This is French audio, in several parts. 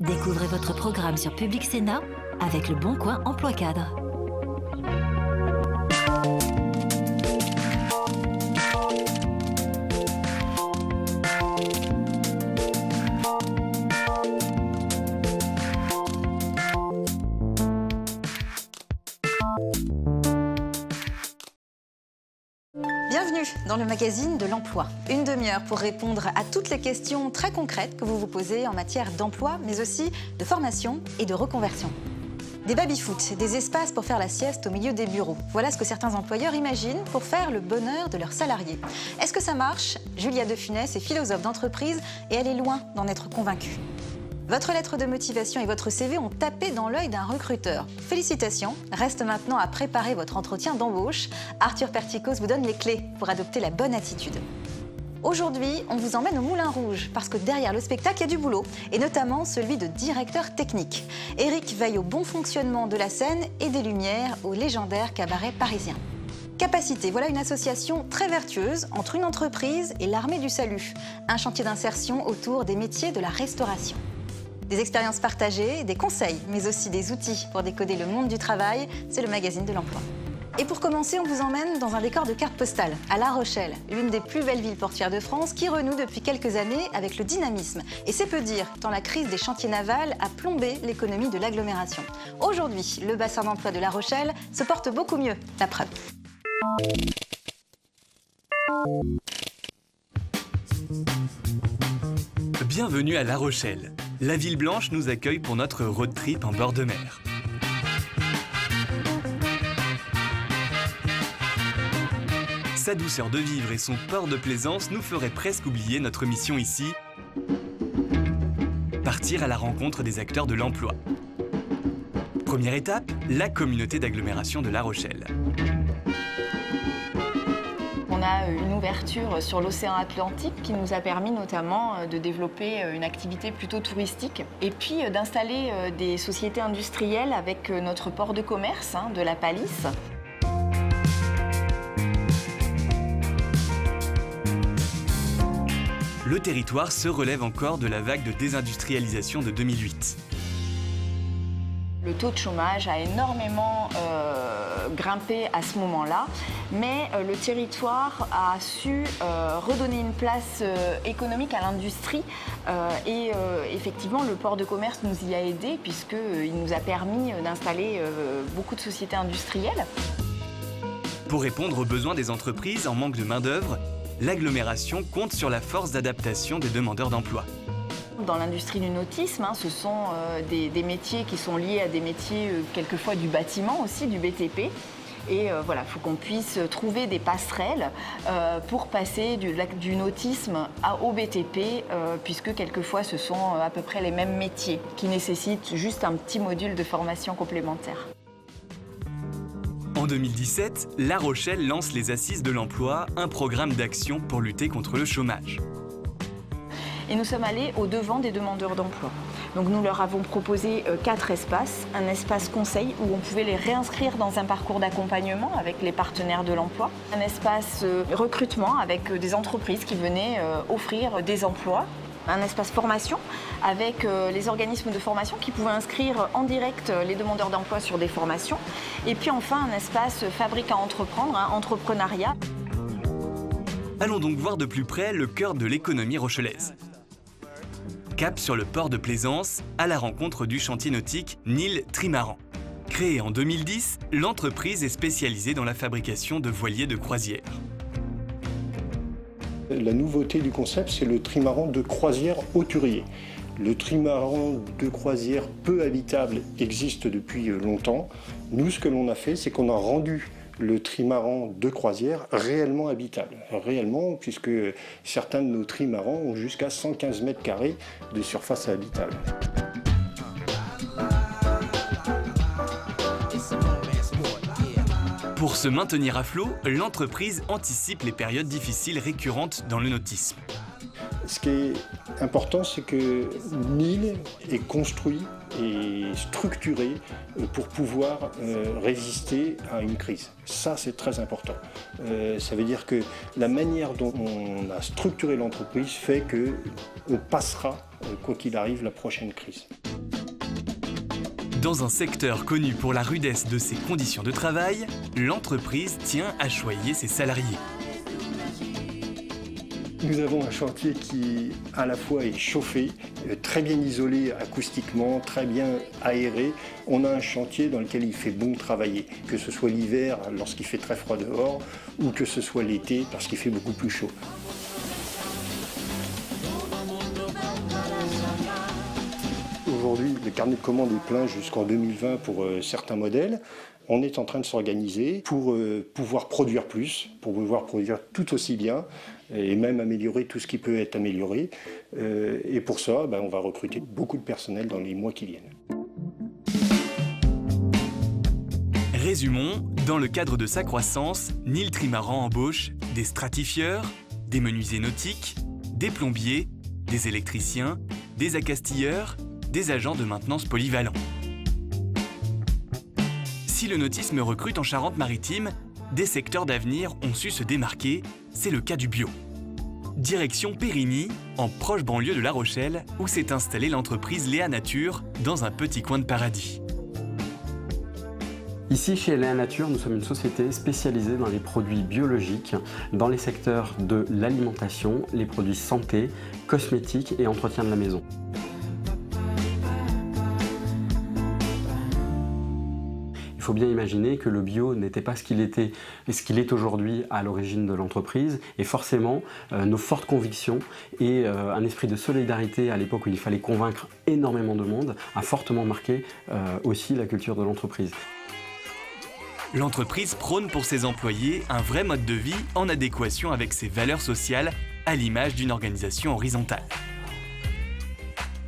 Découvrez votre programme sur Public Sénat avec le Bon Coin Emploi Cadre. Bienvenue dans le magazine de l'emploi. Une demi-heure pour répondre à toutes les questions très concrètes que vous vous posez en matière d'emploi, mais aussi de formation et de reconversion. Des baby-foot, des espaces pour faire la sieste au milieu des bureaux. Voilà ce que certains employeurs imaginent pour faire le bonheur de leurs salariés. Est-ce que ça marche? Julia De Funès est philosophe d'entreprise et elle est loin d'en être convaincue. Votre lettre de motivation et votre CV ont tapé dans l'œil d'un recruteur. Félicitations, reste maintenant à préparer votre entretien d'embauche. Arthur Perticos vous donne les clés pour adopter la bonne attitude. Aujourd'hui, on vous emmène au Moulin Rouge, parce que derrière le spectacle, il y a du boulot, et notamment celui de directeur technique. Eric veille au bon fonctionnement de la scène et des lumières au légendaire cabaret parisien. Capacité, voilà une association très vertueuse entre une entreprise et l'armée du salut. Un chantier d'insertion autour des métiers de la restauration. Des expériences partagées, des conseils, mais aussi des outils pour décoder le monde du travail, c'est le magazine de l'emploi. Et pour commencer, on vous emmène dans un décor de carte postale, à La Rochelle, l'une des plus belles villes portuaires de France qui renoue depuis quelques années avec le dynamisme. Et c'est peu dire, tant la crise des chantiers navals a plombé l'économie de l'agglomération. Aujourd'hui, le bassin d'emploi de La Rochelle se porte beaucoup mieux, la preuve. Bienvenue à La Rochelle. La ville blanche nous accueille pour notre road trip en bord de mer. Sa douceur de vivre et son port de plaisance nous feraient presque oublier notre mission ici, partir à la rencontre des acteurs de l'emploi. Première étape, la communauté d'agglomération de La Rochelle. On a une ouverture sur l'océan Atlantique qui nous a permis notamment de développer une activité plutôt touristique et puis d'installer des sociétés industrielles avec notre port de commerce de la Palisse. Le territoire se relève encore de la vague de désindustrialisation de 2008. Le taux de chômage a énormément grimpé à ce moment-là, mais le territoire a su redonner une place économique à l'industrie et effectivement le port de commerce nous y a aidés puisqu'il nous a permis d'installer beaucoup de sociétés industrielles. Pour répondre aux besoins des entreprises en manque de main-d'œuvre, l'agglomération compte sur la force d'adaptation des demandeurs d'emploi. Dans l'industrie du nautisme, ce sont des métiers qui sont liés à des métiers quelquefois du bâtiment aussi, du BTP. Et voilà, il faut qu'on puisse trouver des passerelles pour passer du nautisme au BTP, puisque quelquefois ce sont à peu près les mêmes métiers qui nécessitent juste un petit module de formation complémentaire. En 2017, La Rochelle lance les Assises de l'emploi, un programme d'action pour lutter contre le chômage. Et nous sommes allés au-devant des demandeurs d'emploi. Donc nous leur avons proposé 4 espaces. Un espace conseil où on pouvait les réinscrire dans un parcours d'accompagnement avec les partenaires de l'emploi. Un espace recrutement avec des entreprises qui venaient offrir des emplois. Un espace formation avec les organismes de formation qui pouvaient inscrire en direct les demandeurs d'emploi sur des formations. Et puis enfin un espace fabrique à entreprendre, entrepreneuriat. Allons donc voir de plus près le cœur de l'économie rochelaise. Cap sur le port de Plaisance, à la rencontre du chantier nautique Nil Trimaran. Créée en 2010, l'entreprise est spécialisée dans la fabrication de voiliers de croisière. La nouveauté du concept, c'est le trimaran de croisière hauturier. Le trimaran de croisière peu habitable existe depuis longtemps. Nous, ce que l'on a fait, c'est qu'on a rendu le trimaran de croisière réellement habitable. Réellement, puisque certains de nos trimarans ont jusqu'à 115 mètres carrés de surface habitable. Pour se maintenir à flot, l'entreprise anticipe les périodes difficiles récurrentes dans le nautisme. Ce qui est important, c'est que Nil est construit et structuré pour pouvoir résister à une crise. Ça, c'est très important. Ça veut dire que la manière dont on a structuré l'entreprise fait qu'on passera, quoi qu'il arrive, la prochaine crise. Dans un secteur connu pour la rudesse de ses conditions de travail, l'entreprise tient à choyer ses salariés. Nous avons un chantier qui, à la fois, est chauffé, très bien isolé acoustiquement, très bien aéré. On a un chantier dans lequel il fait bon travailler, que ce soit l'hiver lorsqu'il fait très froid dehors, ou que ce soit l'été lorsqu'il fait beaucoup plus chaud. Aujourd'hui, le carnet de commandes est plein jusqu'en 2020 pour certains modèles. On est en train de s'organiser pour pouvoir produire plus, pour pouvoir produire tout aussi bien et même améliorer tout ce qui peut être amélioré. Et pour ça, on va recruter beaucoup de personnel dans les mois qui viennent. Résumons, dans le cadre de sa croissance, Nil Trimaran embauche des stratifieurs, des menuisiers nautiques, des plombiers, des électriciens, des accastilleurs, des agents de maintenance polyvalents. Si le nautisme recrute en Charente-Maritime, des secteurs d'avenir ont su se démarquer, c'est le cas du bio. Direction Périgny, en proche banlieue de La Rochelle, où s'est installée l'entreprise Léa Nature, dans un petit coin de paradis. Ici, chez Léa Nature, nous sommes une société spécialisée dans les produits biologiques, dans les secteurs de l'alimentation, les produits santé, cosmétiques et entretien de la maison. Il faut bien imaginer que le bio n'était pas ce qu'il était et ce qu'il est aujourd'hui à l'origine de l'entreprise. Et forcément, nos fortes convictions et un esprit de solidarité à l'époque où il fallait convaincre énormément de monde a fortement marqué aussi la culture de l'entreprise. L'entreprise prône pour ses employés un vrai mode de vie en adéquation avec ses valeurs sociales, à l'image d'une organisation horizontale.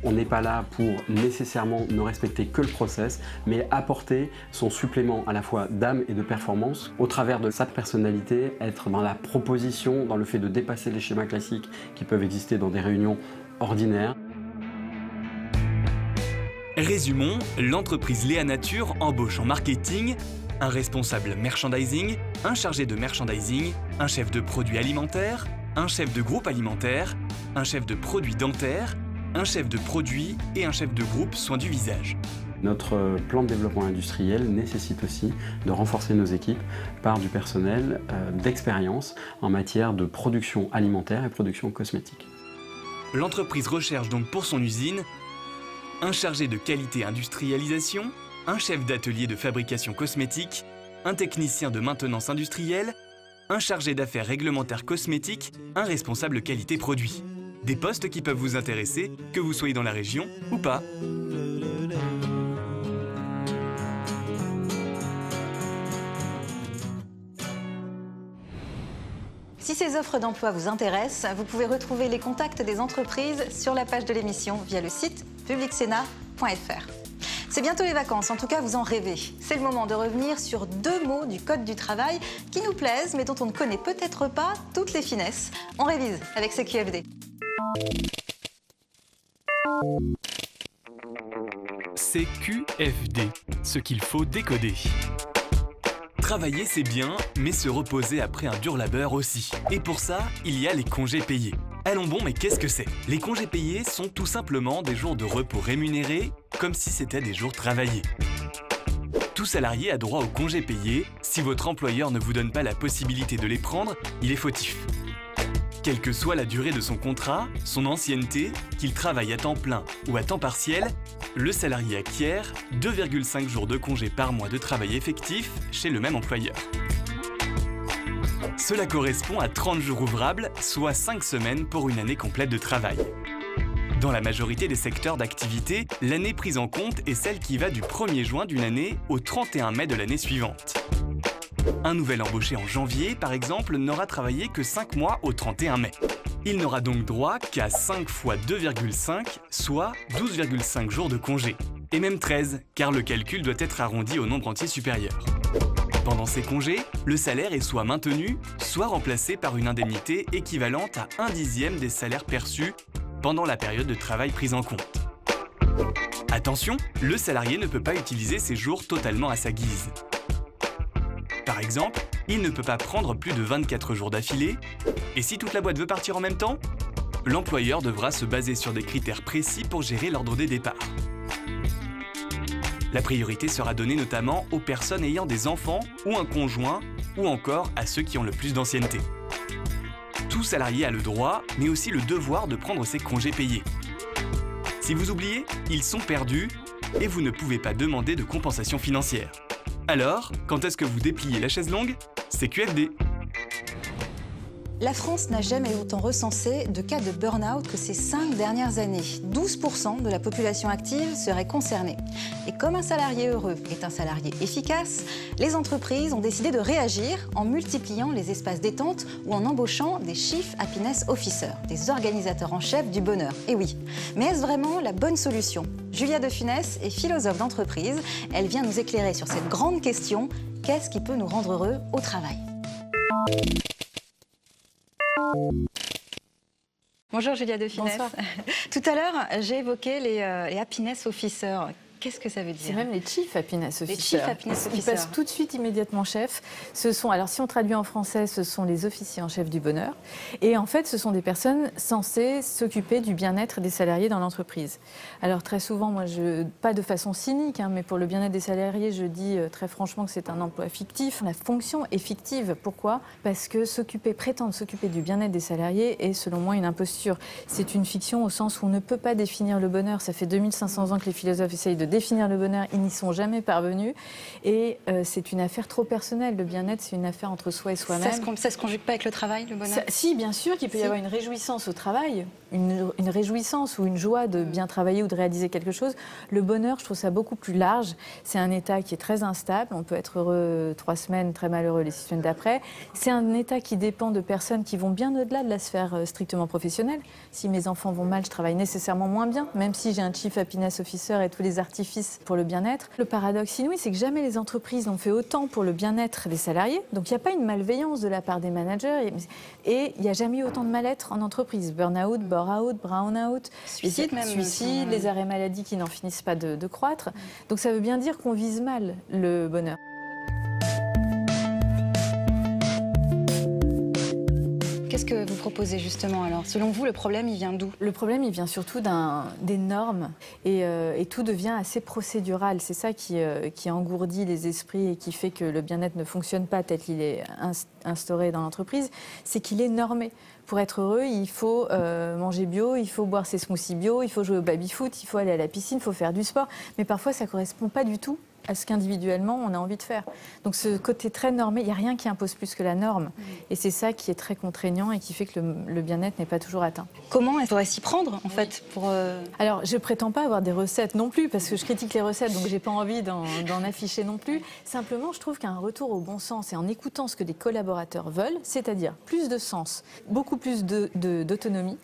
On n'est pas là pour nécessairement ne respecter que le process, mais apporter son supplément à la fois d'âme et de performance au travers de sa personnalité, être dans la proposition, dans le fait de dépasser les schémas classiques qui peuvent exister dans des réunions ordinaires. Résumons, l'entreprise Léa Nature embauche en marketing un responsable merchandising, un chargé de merchandising, un chef de produits alimentaires, un chef de groupe alimentaire, un chef de produits dentaires, un chef de produit et un chef de groupe soins du visage. Notre plan de développement industriel nécessite aussi de renforcer nos équipes par du personnel d'expérience en matière de production alimentaire et production cosmétique. L'entreprise recherche donc pour son usine un chargé de qualité industrialisation, un chef d'atelier de fabrication cosmétique, un technicien de maintenance industrielle, un chargé d'affaires réglementaires cosmétiques, un responsable qualité produit. Des postes qui peuvent vous intéresser, que vous soyez dans la région ou pas. Si ces offres d'emploi vous intéressent, vous pouvez retrouver les contacts des entreprises sur la page de l'émission via le site publicsena.fr. C'est bientôt les vacances, en tout cas vous en rêvez. C'est le moment de revenir sur 2 mots du Code du travail qui nous plaisent mais dont on ne connaît peut-être pas toutes les finesses. On révise avec CQFD. CQFD, ce qu'il faut décoder. Travailler, c'est bien, mais se reposer après un dur labeur aussi. Et pour ça, il y a les congés payés. Allons bon, mais qu'est-ce que c'est? Les congés payés sont tout simplement des jours de repos rémunérés, comme si c'était des jours travaillés. Tout salarié a droit aux congés payés. Si votre employeur ne vous donne pas la possibilité de les prendre, il est fautif. Quelle que soit la durée de son contrat, son ancienneté, qu'il travaille à temps plein ou à temps partiel, le salarié acquiert 2,5 jours de congé par mois de travail effectif chez le même employeur. Cela correspond à 30 jours ouvrables, soit 5 semaines pour une année complète de travail. Dans la majorité des secteurs d'activité, l'année prise en compte est celle qui va du 1er juin d'une année au 31 mai de l'année suivante. Un nouvel embauché en janvier, par exemple, n'aura travaillé que 5 mois au 31 mai. Il n'aura donc droit qu'à 5 fois 2,5, soit 12,5 jours de congé. Et même 13, car le calcul doit être arrondi au nombre entier supérieur. Pendant ces congés, le salaire est soit maintenu, soit remplacé par une indemnité équivalente à 1/10 des salaires perçus pendant la période de travail prise en compte. Attention, le salarié ne peut pas utiliser ces jours totalement à sa guise. Par exemple, il ne peut pas prendre plus de 24 jours d'affilée, et si toute la boîte veut partir en même temps, l'employeur devra se baser sur des critères précis pour gérer l'ordre des départs. La priorité sera donnée notamment aux personnes ayant des enfants ou un conjoint, ou encore à ceux qui ont le plus d'ancienneté. Tout salarié a le droit, mais aussi le devoir de prendre ses congés payés. Si vous oubliez, ils sont perdus et vous ne pouvez pas demander de compensation financière. Alors, quand est-ce que vous dépliez la chaise longue? C'est QFD. La France n'a jamais autant recensé de cas de burn-out que ces 5 dernières années. 12% de la population active serait concernée. Et comme un salarié heureux est un salarié efficace, les entreprises ont décidé de réagir en multipliant les espaces détente ou en embauchant des Chief Happiness Officers, des organisateurs en chef du bonheur. Et oui, mais est-ce vraiment la bonne solution? Julia De Funès est philosophe d'entreprise. Elle vient nous éclairer sur cette grande question: qu'est-ce qui peut nous rendre heureux au travail? Bonjour Julia De Funès. Bonsoir. Tout à l'heure, j'ai évoqué les Happiness Officers. Qu'est-ce que ça veut dire? C'est même les Chief Happiness Officers. Les Chief Happiness Ils Officers. passent tout de suite immédiatement chef. Ce sont, alors si on traduit en français, ce sont les officiers en chef du bonheur. Et en fait, ce sont des personnes censées s'occuper du bien-être des salariés dans l'entreprise. Alors très souvent, moi, pas de façon cynique, mais pour le bien-être des salariés, je dis très franchement que c'est un emploi fictif. La fonction est fictive. Pourquoi? Parce que prétendre s'occuper du bien-être des salariés est selon moi une imposture. C'est une fiction au sens où on ne peut pas définir le bonheur. Ça fait 2500 ans que les philosophes essayent de définir le bonheur, ils n'y sont jamais parvenus. Et c'est une affaire trop personnelle. Le bien-être, c'est une affaire entre soi et soi-même. Ça se conjugue pas avec le travail, le bonheur? Si, bien sûr qu'il peut y avoir une réjouissance au travail, une réjouissance ou une joie de bien travailler ou de réaliser quelque chose. Le bonheur, je trouve ça beaucoup plus large. C'est un état qui est très instable. On peut être heureux 3 semaines, très malheureux les 6 semaines d'après. C'est un état qui dépend de personnes qui vont bien au-delà de la sphère strictement professionnelle. Si mes enfants vont mal, je travaille nécessairement moins bien, même si j'ai un Chief Happiness Officer et tous les artifices pour le bien-être. Le paradoxe inouï, c'est que jamais les entreprises n'ont fait autant pour le bien-être des salariés. Donc il n'y a pas une malveillance de la part des managers et il n'y a jamais eu autant de mal-être en entreprise. Burn-out, bore-out, brown-out, Suicide même. Suicide, les arrêts maladie qui n'en finissent pas de croître. Donc ça veut bien dire qu'on vise mal le bonheur. Qu'est-ce que vous proposez justement alors? Selon vous, le problème, il vient d'où? Le problème, il vient surtout des normes et tout devient assez procédural. C'est ça qui engourdit les esprits et qui fait que le bien-être ne fonctionne pas tel qu'il est instauré dans l'entreprise. C'est qu'il est normé. Pour être heureux, il faut manger bio, il faut boire ses smoothies bio, il faut jouer au baby-foot, il faut aller à la piscine, il faut faire du sport. Mais parfois, ça ne correspond pas du tout à ce qu'individuellement on a envie de faire. Donc ce côté très normé, il n'y a rien qui impose plus que la norme. Et c'est ça qui est très contraignant et qui fait que le bien-être n'est pas toujours atteint. Comment il faudrait s'y prendre en fait pour... Alors je ne prétends pas avoir des recettes non plus parce que je critique les recettes donc je n'ai pas envie d'en afficher non plus. Simplement je trouve qu'un retour au bon sens et en écoutant ce que les collaborateurs veulent, c'est-à-dire plus de sens, beaucoup plus d'autonomie.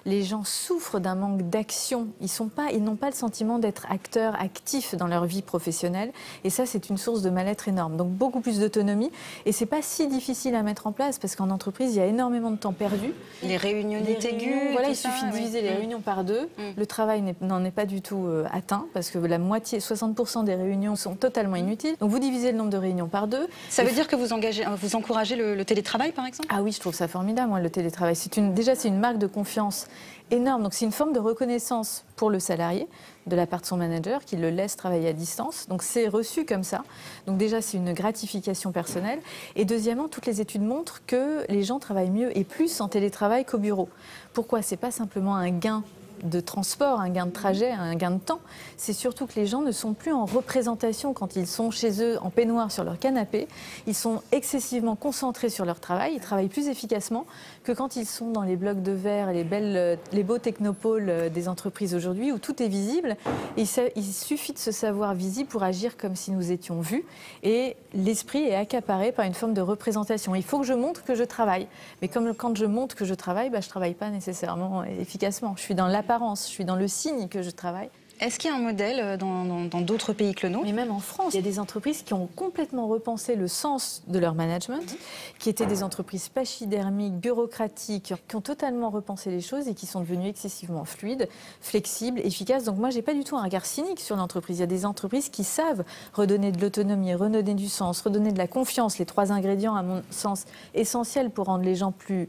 Les gens souffrent d'un manque d'action. Ils n'ont pas le sentiment d'être acteurs actifs dans leur vie professionnelle. Et ça, c'est une source de mal-être énorme. Donc, beaucoup plus d'autonomie. Et ce n'est pas si difficile à mettre en place parce qu'en entreprise, il y a énormément de temps perdu. Les réunions aiguës. Voilà, il suffit de diviser les réunions par 2. Le travail n'en est pas du tout atteint parce que la moitié, 60% des réunions sont totalement inutiles. Donc, vous divisez le nombre de réunions par 2. Ça veut dire que vous encouragez le télétravail, par exemple? Ah oui, je trouve ça formidable, moi, le télétravail. Déjà, c'est une marque de confiance énorme. Donc c'est une forme de reconnaissance pour le salarié de la part de son manager qui le laisse travailler à distance. Donc c'est reçu comme ça. Donc déjà c'est une gratification personnelle. Et deuxièmement, toutes les études montrent que les gens travaillent mieux et plus en télétravail qu'au bureau. Pourquoi? C'est pas simplement un gain de transport, un gain de trajet, un gain de temps. C'est surtout que les gens ne sont plus en représentation quand ils sont chez eux en peignoir sur leur canapé. Ils sont excessivement concentrés sur leur travail. Ils travaillent plus efficacement que quand ils sont dans les blocs de verre et les beaux technopoles des entreprises aujourd'hui où tout est visible. Il suffit de se savoir visible pour agir comme si nous étions vus. Et l'esprit est accaparé par une forme de représentation. Il faut que je montre que je travaille. Mais comme quand je montre que je travaille, je ne travaille pas nécessairement efficacement. Je suis dans l'apparence, je suis dans le signe que je travaille. Est-ce qu'il y a un modèle dans d'autres pays que le nôtre? Mais même en France, il y a des entreprises qui ont complètement repensé le sens de leur management, qui étaient des entreprises pachydermiques, bureaucratiques, qui ont totalement repensé les choses et qui sont devenues excessivement fluides, flexibles, efficaces. Donc moi, je n'ai pas du tout un regard cynique sur l'entreprise. Il y a des entreprises qui savent redonner de l'autonomie, redonner du sens, redonner de la confiance, les 3 ingrédients, à mon sens, essentiels pour rendre les gens plus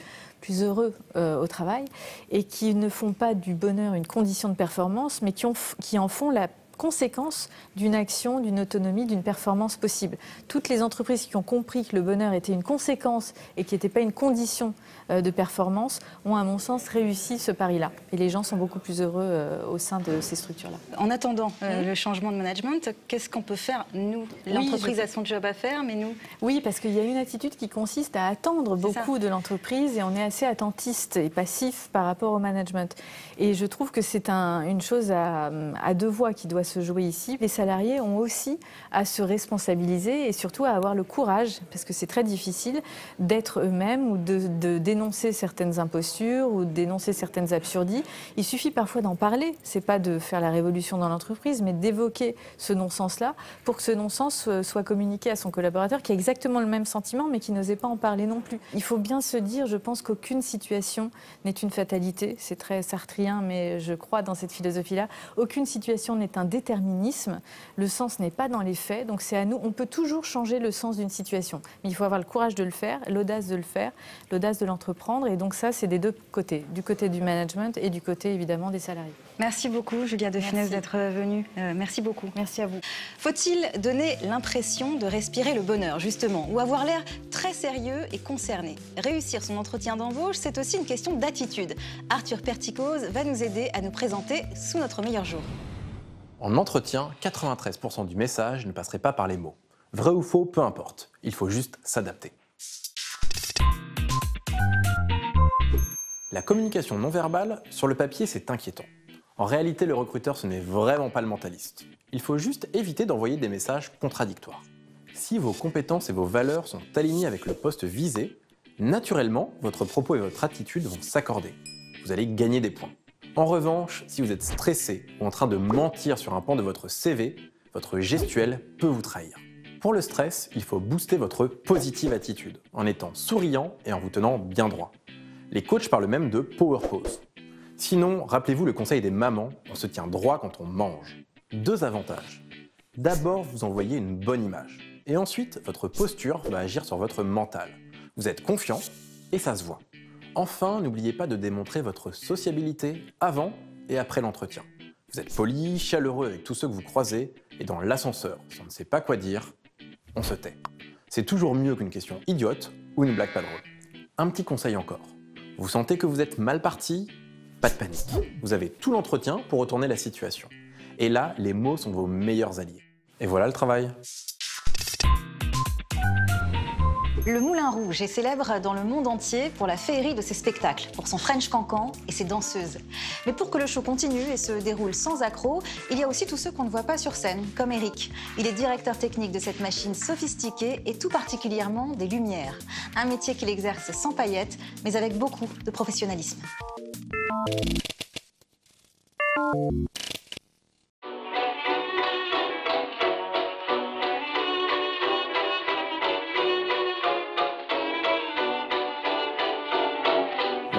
heureux au travail et qui ne font pas du bonheur une condition de performance, mais qui en font la conséquence d'une action, d'une autonomie, d'une performance possible. Toutes les entreprises qui ont compris que le bonheur était une conséquence et qui n'était pas une condition de performance ont, à mon sens, réussi ce pari-là. Et les gens sont beaucoup plus heureux au sein de ces structures-là. En attendant le changement de management, qu'est-ce qu'on peut faire, nous? L'entreprise a son job à faire, mais nous... Oui, parce qu'il y a une attitude qui consiste à attendre beaucoup de l'entreprise et on est assez attentiste et passif par rapport au management. Et je trouve que c'est une chose à deux voies qui doit se jouer ici. Les salariés ont aussi à se responsabiliser et surtout à avoir le courage, parce que c'est très difficile, d'être eux-mêmes ou de dénoncer certaines impostures ou de dénoncer certaines absurdies. Il suffit parfois d'en parler. C'est pas de faire la révolution dans l'entreprise, mais d'évoquer ce non-sens-là pour que ce non-sens soit communiqué à son collaborateur qui a exactement le même sentiment mais qui n'osait pas en parler non plus. Il faut bien se dire, je pense qu'aucune situation n'est une fatalité. C'est très sartrien, mais je crois dans cette philosophie-là. Aucune situation n'est un déterminisme. Le sens n'est pas dans les faits, donc c'est à nous. On peut toujours changer le sens d'une situation, mais il faut avoir le courage de le faire, l'audace de le faire, l'audace de l'entreprendre. Et donc ça, c'est des deux côtés, du côté du management et du côté, évidemment, des salariés. Merci beaucoup, Julia de Funès, d'être venue. Merci beaucoup. Merci à vous. Faut-il donner l'impression de respirer le bonheur, justement, ou avoir l'air très sérieux et concerné? Réussir son entretien d'embauche, c'est aussi une question d'attitude. Arthur Perticose va nous aider à nous présenter sous notre meilleur jour. En entretien, 93% du message ne passerait pas par les mots. Vrai ou faux, peu importe. Il faut juste s'adapter. La communication non verbale, sur le papier, c'est inquiétant. En réalité, le recruteur, ce n'est vraiment pas le mentaliste. Il faut juste éviter d'envoyer des messages contradictoires. Si vos compétences et vos valeurs sont alignées avec le poste visé, naturellement, votre propos et votre attitude vont s'accorder. Vous allez gagner des points. En revanche, si vous êtes stressé ou en train de mentir sur un pan de votre CV, votre gestuelle peut vous trahir. Pour le stress, il faut booster votre positive attitude, en étant souriant et en vous tenant bien droit. Les coachs parlent même de power pose. Sinon, rappelez-vous le conseil des mamans, on se tient droit quand on mange. Deux avantages. D'abord, vous envoyez une bonne image. Et ensuite, votre posture va agir sur votre mental. Vous êtes confiant et ça se voit. Enfin, n'oubliez pas de démontrer votre sociabilité avant et après l'entretien. Vous êtes poli, chaleureux avec tous ceux que vous croisez et dans l'ascenseur, si on ne sait pas quoi dire, on se tait. C'est toujours mieux qu'une question idiote ou une blague pas drôle. Un petit conseil encore. Vous sentez que vous êtes mal parti? Pas de panique. Vous avez tout l'entretien pour retourner la situation. Et là, les mots sont vos meilleurs alliés. Et voilà le travail. Le Moulin Rouge est célèbre dans le monde entier pour la féerie de ses spectacles, pour son French cancan et ses danseuses. Mais pour que le show continue et se déroule sans accroc, il y a aussi tous ceux qu'on ne voit pas sur scène, comme Eric. Il est directeur technique de cette machine sophistiquée et tout particulièrement des lumières. Un métier qu'il exerce sans paillettes, mais avec beaucoup de professionnalisme.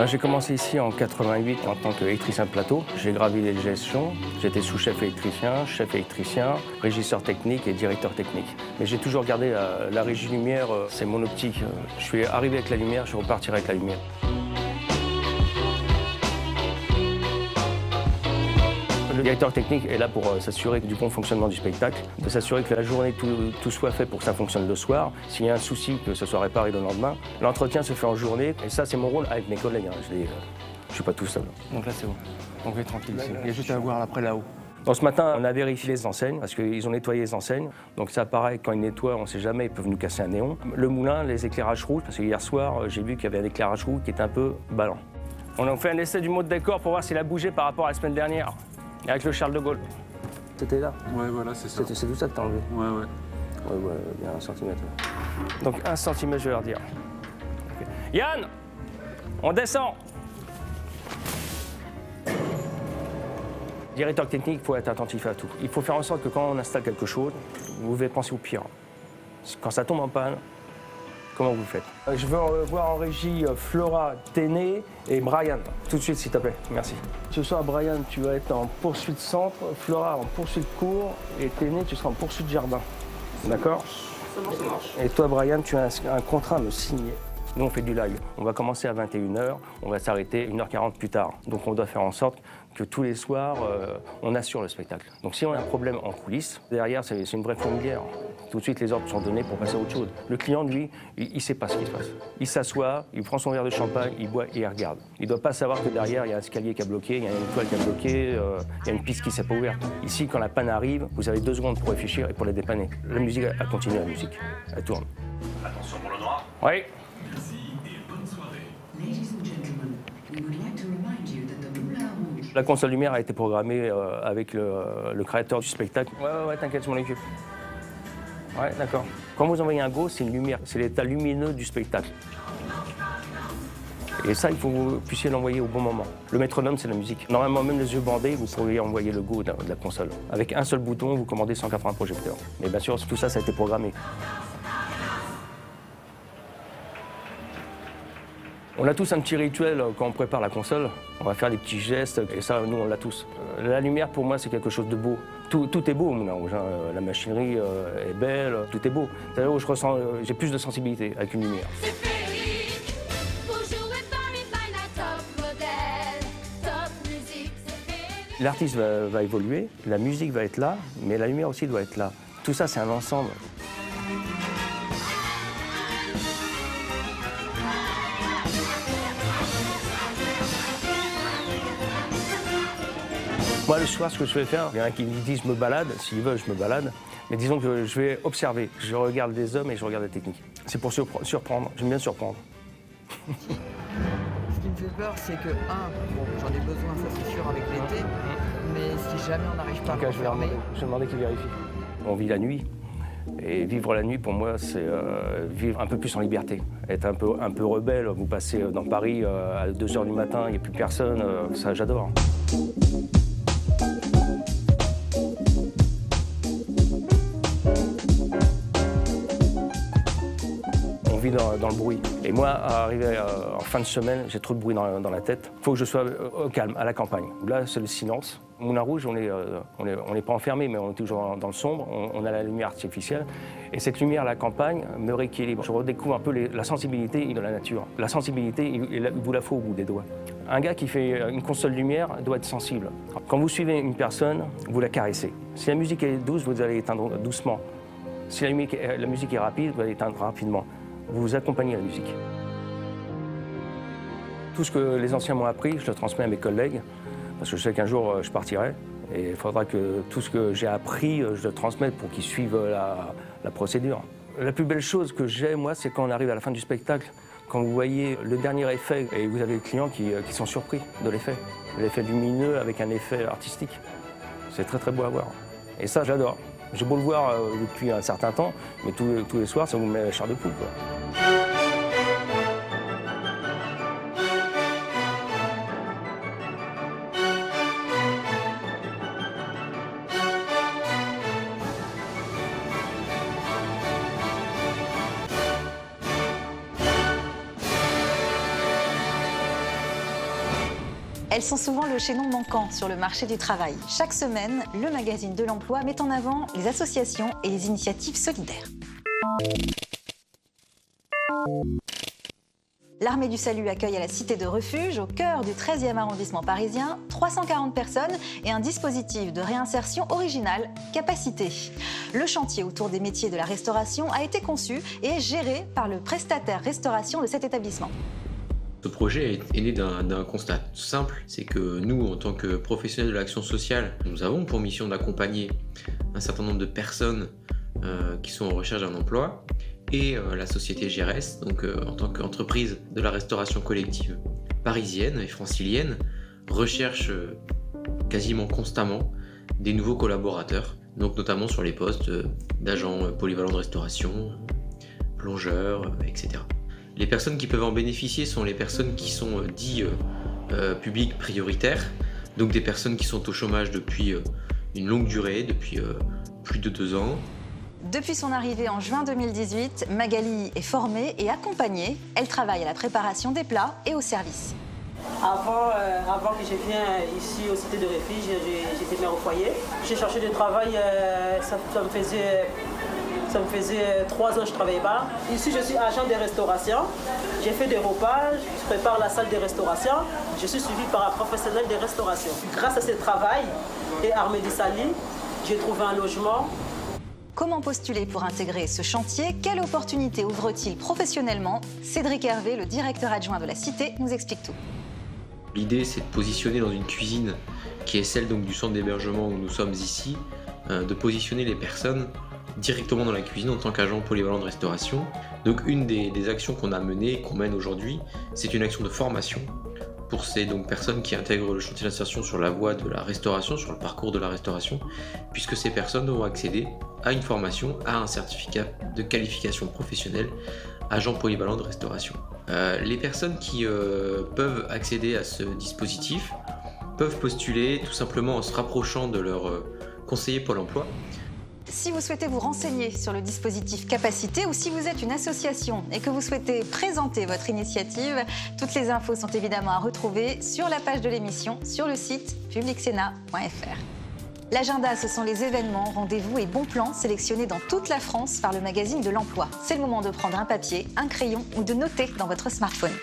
J'ai commencé ici en 88 en tant qu'électricien de plateau. J'ai gravi les échelons. J'étais sous-chef électricien, régisseur technique et directeur technique. Mais j'ai toujours gardé la régie lumière, c'est mon optique. Je suis arrivé avec la lumière, je repartirai avec la lumière. Le directeur technique est là pour s'assurer du bon fonctionnement du spectacle, de s'assurer que la journée tout soit fait pour que ça fonctionne le soir. S'il y a un souci, que ce soit réparé le lendemain. L'entretien se fait en journée et ça c'est mon rôle avec mes collègues. Je ne suis pas tout seul. Donc là c'est bon, on va être tranquille ici. Il y a juste à voir après là-haut. Donc ce matin on a vérifié les enseignes parce qu'ils ont nettoyé les enseignes. Donc ça pareil, quand ils nettoient, on ne sait jamais, ils peuvent nous casser un néon. Le moulin, les éclairages rouges, parce que hier soir j'ai vu qu'il y avait un éclairage rouge qui était un peu ballant. On a fait un essai du mode décor pour voir s'il a bougé par rapport à la semaine dernière. Avec le Charles de Gaulle. T'étais là? Ouais, voilà, c'est ça. C'est tout ça que t'as enlevé? Ouais. Ouais, bien 1 centimètre. Donc 1 centimètre, je vais leur dire. Okay. Yann, on descend. Directeur technique, il faut être attentif à tout. Il faut faire en sorte que quand on installe quelque chose, vous devez penser au pire. Quand ça tombe en panne, comment vous faites? Je veux voir en régie Flora, Téné et Brian. Tout de suite, s'il te plaît. Merci. Ce soir, Brian, tu vas être en poursuite centre, Flora en poursuite court et Téné, tu seras en poursuite jardin. D'accord? Ça marche. Et toi, Brian, tu as un contrat à me signer. Nous, on fait du live. On va commencer à 21 h, on va s'arrêter 1h40 plus tard. Donc on doit faire en sorte que tous les soirs, on assure le spectacle. Donc si on a un problème en coulisses, derrière, c'est une vraie fourmilière. Tout de suite, les ordres sont donnés pour passer à autre chose. Le client, lui, il ne sait pas ce qui se passe. Il s'assoit, il prend son verre de champagne, il boit et il regarde. Il ne doit pas savoir que derrière, il y a un escalier qui a bloqué, il y a une toile qui a bloqué, il y a une piste qui ne s'est pas ouverte. Ici, quand la panne arrive, vous avez 2 secondes pour réfléchir et pour la dépanner. La musique, elle continue, la musique. Elle tourne. Attention pour le droit. Oui. Merci et bonne soirée. La console lumière a été programmée avec le créateur du spectacle. Ouais, t'inquiète, je m'en occupe. Ouais, d'accord. Quand vous envoyez un go, c'est une lumière, c'est l'état lumineux du spectacle. Et ça, il faut que vous puissiez l'envoyer au bon moment. Le métronome, c'est la musique. Normalement, même les yeux bandés, vous pourriez envoyer le go de la console. Avec un seul bouton, vous commandez 180 projecteurs. Mais bien sûr, tout ça, ça a été programmé. On a tous un petit rituel quand on prépare la console. On va faire des petits gestes, et ça, nous, on l'a tous. La lumière, pour moi, c'est quelque chose de beau. Tout est beau au Moulin Rouge. La machinerie est belle, tout est beau. C'est là où je ressens, j'ai plus de sensibilité avec une lumière. L'artiste va évoluer, la musique va être là, mais la lumière aussi doit être là. Tout ça, c'est un ensemble. Moi, le soir, ce que je vais faire, il y en a qui me disent je me balade, s'ils veulent, je me balade. Mais disons que je vais observer. Je regarde les hommes et je regarde la technique. C'est pour surprendre. J'aime bien surprendre. Ce qui me fait peur, c'est que, bon, j'en ai besoin, ça c'est sûr, avec l'été, mais si jamais on n'arrive pas à l'enfermer... Je vais demander qu'il vérifie. On vit la nuit. Et vivre la nuit, pour moi, c'est vivre un peu plus en liberté. Être un peu rebelle. Vous passez dans Paris à 2 h du matin, il n'y a plus personne. Ça, j'adore. On vit dans le bruit. Et moi, arrivé en fin de semaine, j'ai trop de bruit dans la tête. Il faut que je sois au calme, à la campagne. Là, c'est le silence. Moulin Rouge, on n'est pas enfermé, mais on est toujours dans le sombre. On a la lumière artificielle. Et cette lumière à la campagne me rééquilibre. Je redécouvre un peu la sensibilité de la nature. La sensibilité, il vous la faut au bout des doigts. Un gars qui fait une console lumière doit être sensible. Quand vous suivez une personne, vous la caressez. Si la musique est douce, vous allez éteindre doucement. Si la musique est rapide, vous allez éteindre rapidement. Vous accompagnez la musique. Tout ce que les anciens m'ont appris, je le transmets à mes collègues, parce que je sais qu'un jour, je partirai. Et il faudra que tout ce que j'ai appris, je le transmette pour qu'ils suivent la procédure. La plus belle chose que j'ai, moi, c'est quand on arrive à la fin du spectacle, quand vous voyez le dernier effet, et vous avez les clients qui sont surpris de l'effet. L'effet lumineux avec un effet artistique. C'est très, très beau à voir. Et ça, j'adore. J'ai beau le voir depuis un certain temps, mais tous les soirs, ça vous met la chair de poule, quoi. Elles sont souvent le chaînon manquant sur le marché du travail. Chaque semaine, le magazine de l'emploi met en avant les associations et les initiatives solidaires. L'Armée du Salut accueille à la Cité de Refuge, au cœur du 13e arrondissement parisien, 340 personnes et un dispositif de réinsertion original, Capacité. Le chantier autour des métiers de la restauration a été conçu et est géré par le prestataire restauration de cet établissement. Ce projet est né d'un constat tout simple, c'est que nous, en tant que professionnels de l'action sociale, nous avons pour mission d'accompagner un certain nombre de personnes qui sont en recherche d'un emploi, et la société GRS, donc en tant qu'entreprise de la restauration collective parisienne et francilienne, recherche quasiment constamment des nouveaux collaborateurs, donc notamment sur les postes d'agents polyvalents de restauration, plongeurs, etc. Les personnes qui peuvent en bénéficier sont les personnes qui sont dits publics prioritaires, donc des personnes qui sont au chômage depuis une longue durée, depuis plus de 2 ans. Depuis son arrivée en juin 2018, Magali est formée et accompagnée. Elle travaille à la préparation des plats et au service. Avant que je vienne ici aux Cités de Refuge, j'étais mère au foyer. J'ai cherché du travail, ça me faisait Ça me faisait 3 ans que je ne travaillais pas. Ici, je suis agent de restauration. J'ai fait des repas, je prépare la salle de restauration. Je suis suivi par un professionnel de restauration. Grâce à ce travail et Armédie Sali, j'ai trouvé un logement. Comment postuler pour intégrer ce chantier? Quelle opportunité ouvre-t-il professionnellement? Cédric Hervé, le directeur adjoint de la Cité, nous explique tout. L'idée, c'est de positionner dans une cuisine qui est celle donc, du centre d'hébergement où nous sommes ici, de positionner les personnes directement dans la cuisine en tant qu'agent polyvalent de restauration. Donc une des actions qu'on a menées, qu'on mène aujourd'hui, c'est une action de formation pour ces personnes qui intègrent le chantier d'insertion sur la voie de la restauration, sur le parcours de la restauration, puisque ces personnes auront accédé à une formation, à un certificat de qualification professionnelle, agent polyvalent de restauration. Les personnes qui peuvent accéder à ce dispositif peuvent postuler tout simplement en se rapprochant de leur conseiller Pôle emploi. Si vous souhaitez vous renseigner sur le dispositif Capacité ou si vous êtes une association et que vous souhaitez présenter votre initiative, toutes les infos sont évidemment à retrouver sur la page de l'émission sur le site publicsena.fr. L'agenda, ce sont les événements, rendez-vous et bons plans sélectionnés dans toute la France par le magazine de l'emploi. C'est le moment de prendre un papier, un crayon ou de noter dans votre smartphone.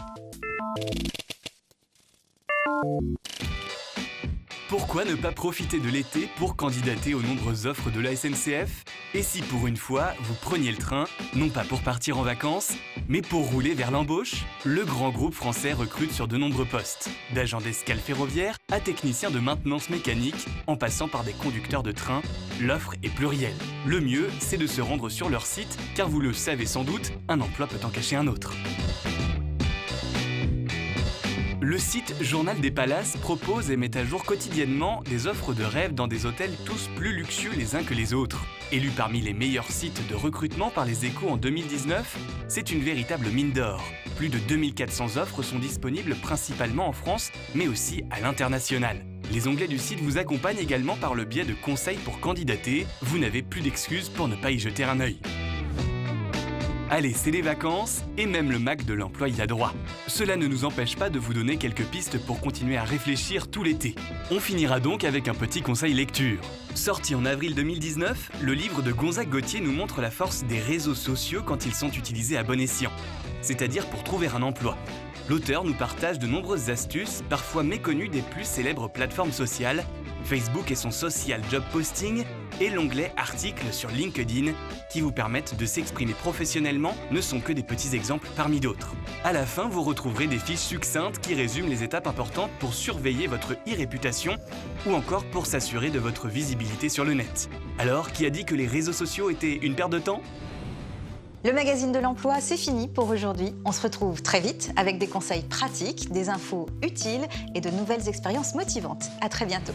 Pourquoi ne pas profiter de l'été pour candidater aux nombreuses offres de la SNCF? Et si pour une fois, vous preniez le train, non pas pour partir en vacances, mais pour rouler vers l'embauche? Le grand groupe français recrute sur de nombreux postes, d'agents d'escale ferroviaire à techniciens de maintenance mécanique, en passant par des conducteurs de train. L'offre est plurielle. Le mieux, c'est de se rendre sur leur site, car vous le savez sans doute, un emploi peut en cacher un autre. Le site Journal des Palaces propose et met à jour quotidiennement des offres de rêve dans des hôtels tous plus luxueux les uns que les autres. Élu parmi les meilleurs sites de recrutement par les Échos en 2019, c'est une véritable mine d'or. Plus de 2400 offres sont disponibles principalement en France, mais aussi à l'international. Les onglets du site vous accompagnent également par le biais de conseils pour candidater. Vous n'avez plus d'excuses pour ne pas y jeter un œil. Allez, c'est les vacances, et même le Mac de l'emploi y a droit. Cela ne nous empêche pas de vous donner quelques pistes pour continuer à réfléchir tout l'été. On finira donc avec un petit conseil lecture. Sorti en avril 2019, le livre de Gonzague Gauthier nous montre la force des réseaux sociaux quand ils sont utilisés à bon escient, c'est-à-dire pour trouver un emploi. L'auteur nous partage de nombreuses astuces, parfois méconnues des plus célèbres plateformes sociales, Facebook et son social job posting, et l'onglet articles sur LinkedIn qui vous permettent de s'exprimer professionnellement ne sont que des petits exemples parmi d'autres. À la fin, vous retrouverez des fiches succinctes qui résument les étapes importantes pour surveiller votre e-réputation ou encore pour s'assurer de votre visibilité sur le net. Alors, qui a dit que les réseaux sociaux étaient une perte de temps ? Le magazine de l'emploi, c'est fini pour aujourd'hui. On se retrouve très vite avec des conseils pratiques, des infos utiles et de nouvelles expériences motivantes. À très bientôt.